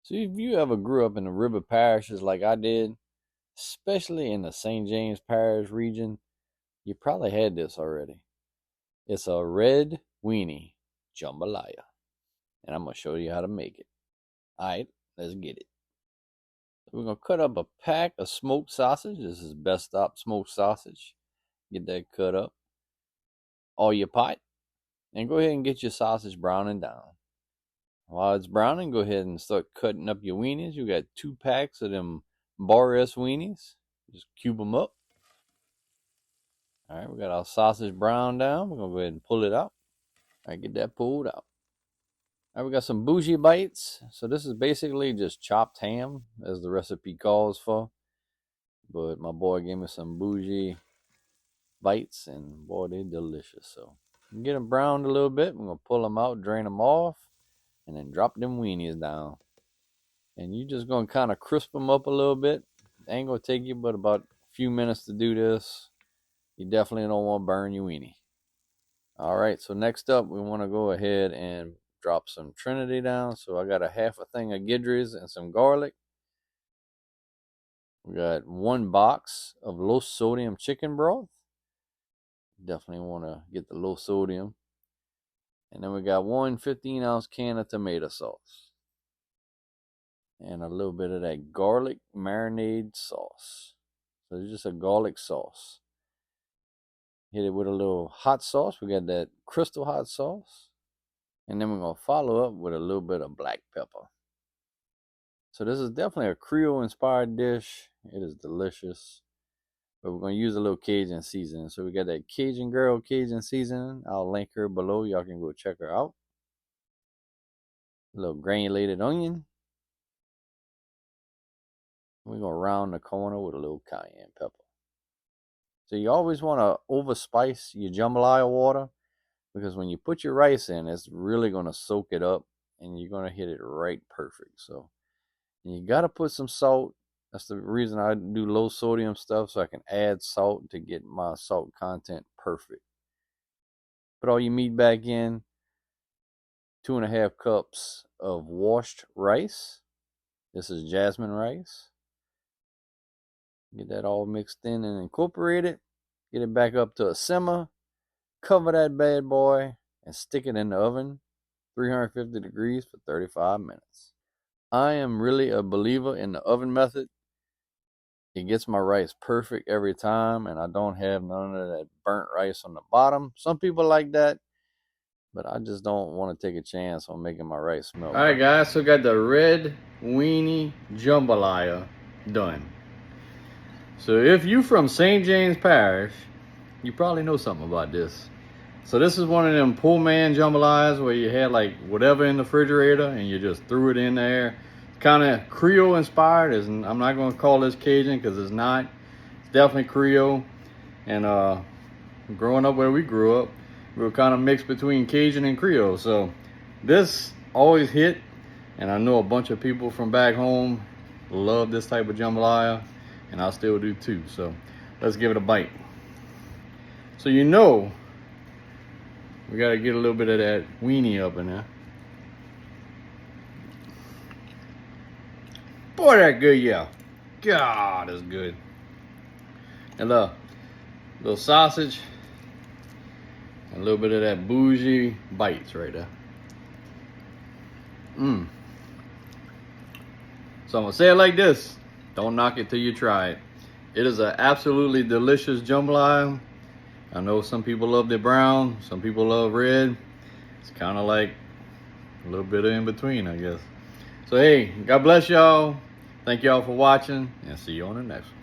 So if you ever grew up in the river parishes like I did, especially in the St. James Parish region, you probably had this already. It's a red weenie jambalaya. And I'm going to show you how to make it. Alright, let's get it. We're going to cut up a pack of smoked sausage. This is Best Stop smoked sausage. Get that cut up. All your pot. And go ahead and get your sausage browning down. While it's browning, go ahead and start cutting up your weenies. You got 2 packs of them Baw Dat weenies. Just cube them up. Alright, we got our sausage browned down. We're going to go ahead and pull it out. Alright, get that pulled out. Alright, we got some bougie bites. So this is basically just chopped ham, as the recipe calls for. But my boy gave me some bougie bites, and boy, they're delicious. So get them browned a little bit. We're going to pull them out, drain them off, and then drop them weenies down. And you're just going to kind of crisp them up a little bit. It ain't going to take you but about a few minutes to do this. You definitely don't want to burn your weenie. Alright, so next up, we want to go ahead and drop some Trinity down. So I got a half a thing of Gidries and some garlic. We got 1 box of low sodium chicken broth. Definitely want to get the low sodium. And then we got 1 15-ounce can of tomato sauce. And a little bit of that garlic marinade sauce. So it's just a garlic sauce. Hit it with a little hot sauce. We got that crystal hot sauce. And then we're going to follow up with a little bit of black pepper. So this is definitely a Creole-inspired dish. It is delicious. But we're going to use a little Cajun seasoning. So we got that Cajun Girl Cajun seasoning. I'll link her below. Y'all can go check her out. A little granulated onion. We're going to round the corner with a little cayenne pepper. So you always want to overspice your jambalaya water, because when you put your rice in, it's really going to soak it up and you're going to hit it right perfect. So you got to put some salt. That's the reason I do low sodium stuff, so I can add salt to get my salt content perfect. Put all your meat back in. 2.5 cups of washed rice. This is jasmine rice. Get that all mixed in and incorporate it. Get it back up to a simmer. Cover that bad boy and stick it in the oven, 350 degrees for 35 minutes. I am really a believer in the oven method. It gets my rice perfect every time, and I don't have none of that burnt rice on the bottom. Some people like that, but I just don't want to take a chance on making my rice smell. All right, guys, so got the red weenie jambalaya done. So if you from St. James Parish, you probably know something about this. So this is one of them poor man jambalayas where you had like whatever in the refrigerator and you just threw it in there. Kind of Creole inspired. I'm not going to call this Cajun because it's not. It's definitely Creole. And growing up where we grew up, we were kind of mixed between Cajun and Creole. So this always hit. And I know a bunch of people from back home love this type of jambalaya. And I still do too. So let's give it a bite. So you know, we got to get a little bit of that weenie up in there. Boy, that good, yeah. God, that's good. And a little sausage. And a little bit of that bougie bites right there. So I'm going to say it like this. Don't knock it till you try it. It is an absolutely delicious jambalaya. I know some people love the brown, some people love red. It's kind of like a little bit of in between, I guess. So hey, God bless y'all. Thank y'all for watching, and see you on the next one.